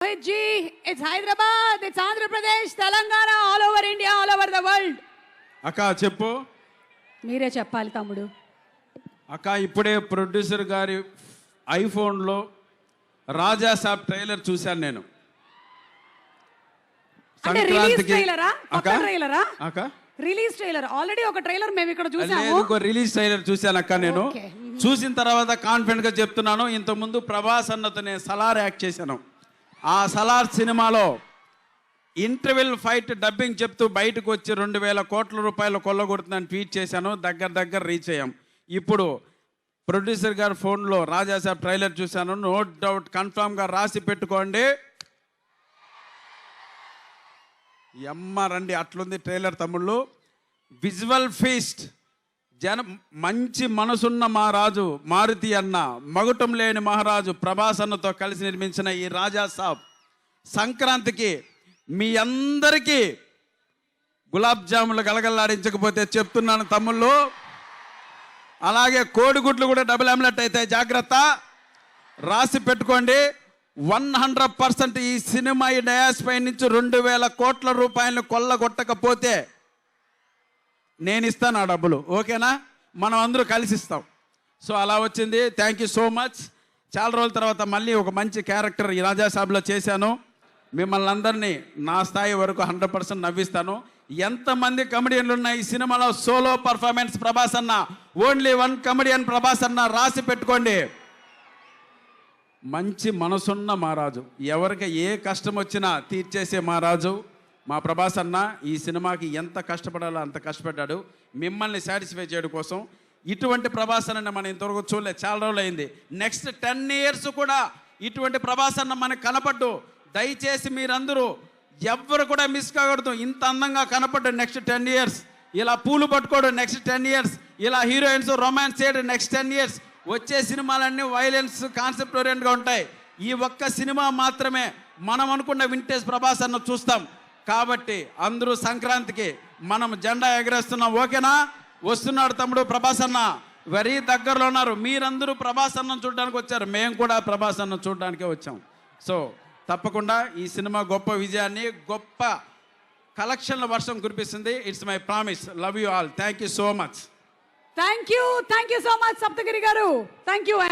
Rohit ji, it's Hyderabad, it's Andhra Pradesh, Telangana, all over India, all over the world. అక్క చెప్పు. మీరే చెప్పాలి తమ్ముడు. అక్క ఇప్పుడే ప్రొడ్యూసర్ గారి ఐఫోన్లో రాజా సాబ్ ట్రైలర్ చూశాను నేను. అంటే రిలీజ్ ట్రైలరా? కొత్త అక్క ట్రైలరా? అక్క రిలీజ్ ట్రైలర్. ఆల్రెడీ ఒక ట్రైలర్ మేము ఇక్కడ చూసాము. ఇంకో రిలీజ్ ట్రైలర్ చూశాను అక్క నేను. చూసిన తర్వాత కాన్ఫిడెంట్ గా చెప్తున్నాను, ఇంతకుముందు ప్రభాస్ అన్నతో నేను సలార్ యాక్ట్ చేశాను. ఆ సలార్ సినిమాలో ఇంటర్వెల్ ఫైట్ డబ్బింగ్ చెప్తూ బయటకు వచ్చి 2,000 కోట్ల రూపాయలు కొల్లగొడుతుందని ట్వీట్ చేశాను. దగ్గర రీచ్ అయ్యాం. ఇప్పుడు ప్రొడ్యూసర్ గారి ఫోన్లో రాజాసాబ్ ట్రైలర్ చూశాను. నో డౌట్ కన్ఫామ్గా రాసి పెట్టుకోండి. ఎమ్మ రండి, అట్లుంది ట్రైలర్ తమ్ముళ్ళు. విజువల్ ఫీస్ట్, మంచి మనసున్న మహారాజు మారుతి అన్న, మగుటం లేని మహారాజు ప్రభాస్ అన్నతో కలిసి నిర్మించిన ఈ రాజాసాబ్ సంక్రాంతికి మీ అందరికీ గులాబ్ జాములు గలగల్లాడించకపోతే చెప్తున్నాను తమ్ముళ్ళు. అలాగే కోడిగుడ్లు కూడా డబుల్ ఆమ్లెట్ అయితే జాగ్రత్త, రాసి పెట్టుకోండి. 100% ఈ సినిమా ఈ డయాస్ పై నుంచి 2,000 కోట్ల రూపాయలను కొల్లగొట్టకపోతే నేను ఇస్తాను ఆ డబ్బులు. ఓకేనా? మనం అందరూ కలిసి ఇస్తాం. సో అలా వచ్చింది. Thank you so much. చాలా రోజుల తర్వాత మళ్ళీ ఒక మంచి క్యారెక్టర్ ఈ రాజాసాబ్లో చేశాను. మిమ్మల్ని అందరినీ నా స్థాయి వరకు 100% నవ్విస్తాను. ఎంతమంది కమెడియన్లు ఉన్న ఈ సినిమాలో సోలో పర్ఫార్మెన్స్ ప్రభాస్ అన్న, ఓన్లీ 1 కమెడియన్ ప్రభాస్ అన్న, రాసి పెట్టుకోండి. మంచి మనసున్న మహారాజు, ఎవరికి ఏ కష్టం వచ్చినా తీర్చేసే మహారాజు మా ప్రభాస్ అన్న. ఈ సినిమాకి ఎంత కష్టపడాలో అంత కష్టపడ్డాడు మిమ్మల్ని సాటిస్ఫై చేయడం కోసం. ఇటువంటి ప్రభాస్ అన్న మనం ఇంతవరకు చూడలేదు, చాలా రోజులు అయింది. నెక్స్ట్ 10 years కూడా ఇటువంటి ప్రభాస్ అన్న మనకు కనపడ్డు. దయచేసి మీరందరూ ఎవ్వరు కూడా మిస్ కాకూడదు. ఇంత అందంగా కనపడ్డు నెక్స్ట్ 10 years, ఇలా పూలు పట్టుకోవడం నెక్స్ట్ 10 years, ఇలా హీరోయిన్స్ రొమాన్స్ చేయడం నెక్స్ట్ 10 years. వచ్చే సినిమాలన్నీ వైలెన్స్ కాన్సెప్ట్ ఓరియంట్గా ఉంటాయి. ఈ ఒక్క సినిమా మాత్రమే మనం అనుకున్న వింటేజ్ ప్రభాస్ అన్న చూస్తాం. కాబట్టి అందరూ సంక్రాంతికి మనం జెండా ఎగరేస్తున్నాం. ఓకేనా? వస్తున్నాడు తమ్ముడు ప్రభాస్ అన్న, వెరీ దగ్గరలో ఉన్నారు. మీరందరూ ప్రభాస్ అన్నం చూడడానికి వచ్చారు, మేము కూడా ప్రభాస్ అన్నం చూడడానికే వచ్చాం. సో తప్పకుండా ఈ సినిమా గొప్ప విజయాన్ని, గొప్ప కలెక్షన్ల వర్షం కురిపిస్తుంది. It's my promise. Love you all. Thank you so much. Thank you so much Saptagiri గారు. Thank you.